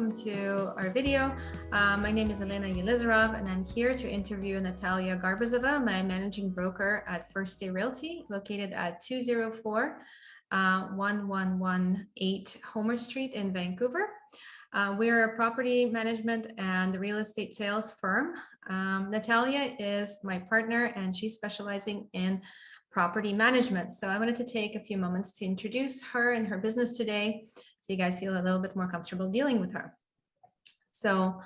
welcome to our video. My name is Elena Yelizarov, and I'm here to interview Natalia Garbazova, my managing broker at First Day Realty, located at 204 1118 Homer Street in Vancouver. We're a property management and real estate sales firm. Natalia is my partner, and she's specializing in property management. So I wanted to take a few moments to introduce her and her business today, so you guys feel a little bit more comfortable dealing with her. So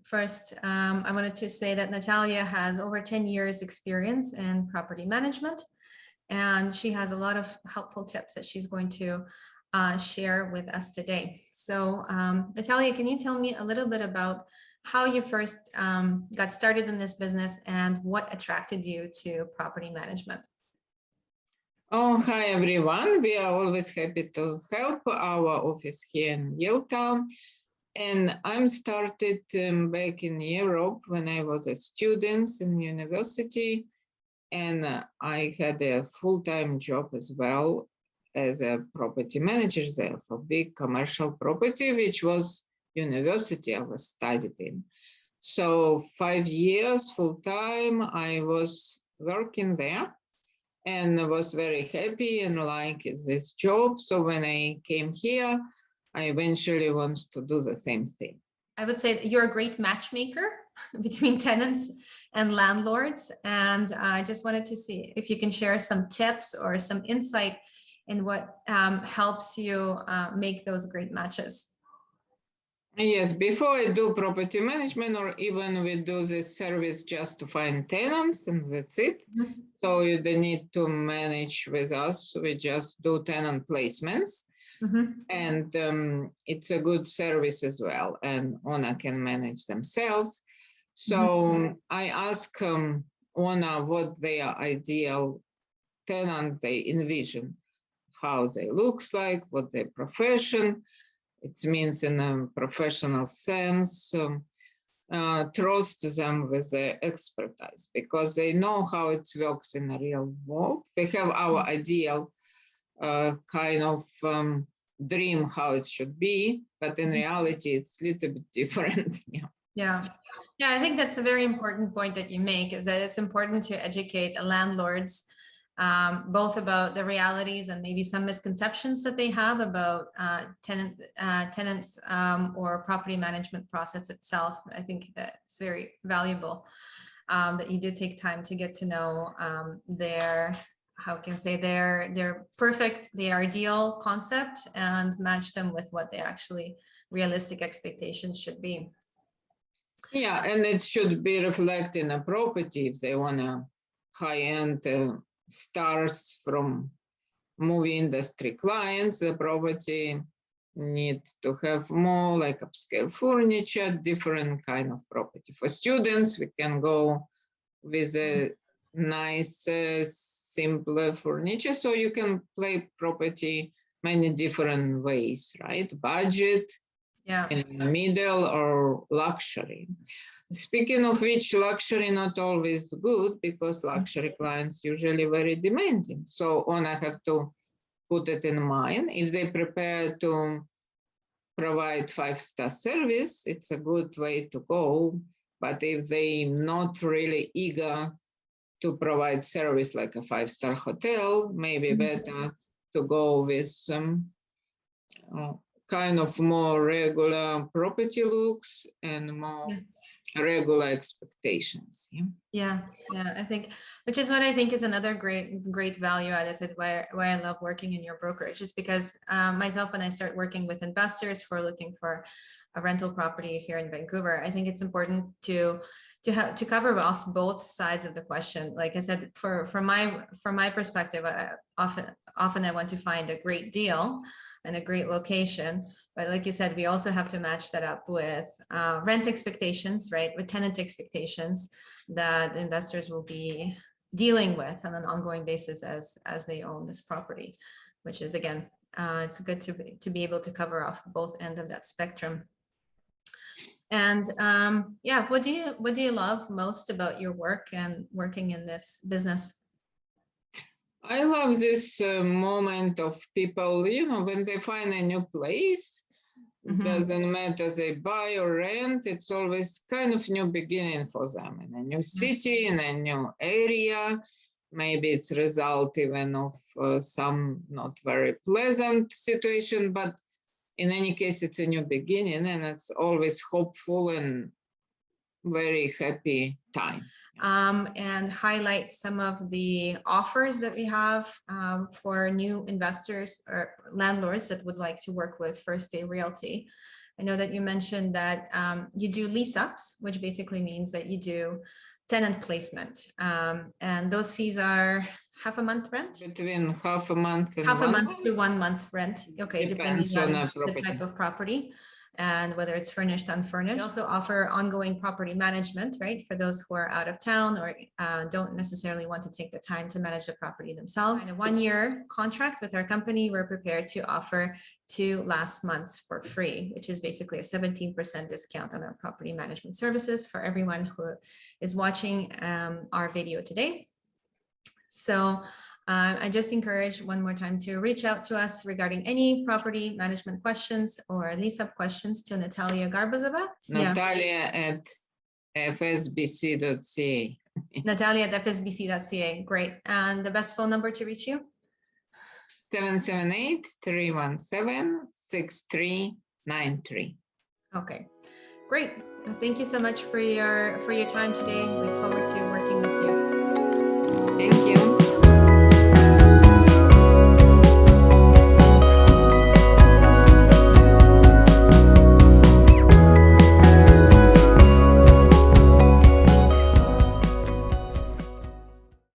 first, I wanted to say that Natalia has over 10 years experience in property management, and she has a lot of helpful tips that she's going to share with us today. So Natalia, can you tell me a little bit about how you first got started in this business and what attracted you to property management? Oh, hi everyone. We are always happy to help our office here in Yaletown. And I started back in Europe when I was a student in university, and I had a full-time job as well as a property manager there for big commercial property, which was university I was studied in. So 5 years full-time I was working there, and I was very happy and liked this job. So when I came here, I eventually want to do the same thing. I would say that you're a great matchmaker between tenants and landlords. And I just wanted to see if you can share some tips or some insight in what helps you make those great matches. Yes, before I do property management, or even we do this service just to find tenants, and that's it. Mm-hmm. So you don't need to manage with us. We just do tenant placements. Mm-hmm. And it's a good service as well, and owner can manage themselves. So mm-hmm. I ask owner what their ideal tenant they envision, how they looks like, what their profession. It means in a professional sense, trust them with their expertise, because they know how it works in the real world. We have our ideal kind of dream how it should be, but in reality, it's a little bit different. Yeah, I think that's a very important point that you make, is that it's important to educate landlords both about the realities and maybe some misconceptions that they have about tenants or property management process itself. I think that it's very valuable that you did take time to get to know their perfect, their ideal concept, and match them with what they actually realistic expectations should be. Yeah, and it should be reflected in a property if they want a high-end stars from movie industry clients. The property need to have more like upscale furniture, different kind of property. For students, we can go with a nice, simpler furniture. So you can play property many different ways, right? Budget, in the middle, or luxury. Speaking of which, luxury not always good, because luxury clients usually very demanding. So owner have to put it in mind. If they prepare to provide 5-star service, it's a good way to go. But if they not really eager to provide service like a 5-star hotel, maybe better to go with some kind of more regular property looks and more regular expectations. Yeah, I think, which is what I think is another great value add, is why I love working in your brokerage, just because myself, when I start working with investors who are looking for a rental property here in Vancouver, I think it's important to cover off both sides of the question. Like I said, from my perspective, often I want to find a great deal and a great location, but like you said, we also have to match that up with rent expectations, right? With tenant expectations that investors will be dealing with on an ongoing basis as they own this property, which is, again, it's good to be able to cover off both ends of that spectrum. And what do you love most about your work and working in this business? I love this moment of people, when they find a new place, Mhm. Doesn't matter they buy or rent, it's always kind of new beginning for them in a new city, in a new area. Maybe it's result even of some not very pleasant situation, but in any case, it's a new beginning, and it's always hopeful and very happy time. And highlight some of the offers that we have for new investors or landlords that would like to work with First Day Realty. I know that you mentioned that you do lease ups, which basically means that you do tenant placement. And those fees are half a month rent? Between half a month and Half a 1 month to 1 month rent. Okay, Depends depending on on the the type property. of property and whether it's furnished, unfurnished. We also offer ongoing property management, right? For those who are out of town or don't necessarily want to take the time to manage the property themselves. And a 1-year contract with our company, we're prepared to offer 2 last months for free, which is basically a 17% discount on our property management services for everyone who is watching our video today. So I just encourage one more time to reach out to us regarding any property management questions or lease-up questions to Natalia Garbuzova. Natalia at fsbc.ca. Natalia at fsbc.ca. Great. And the best phone number to reach you? 778-317-6393. Okay, great. Well, thank you so much for your time today. We look forward to working with you. Thank you.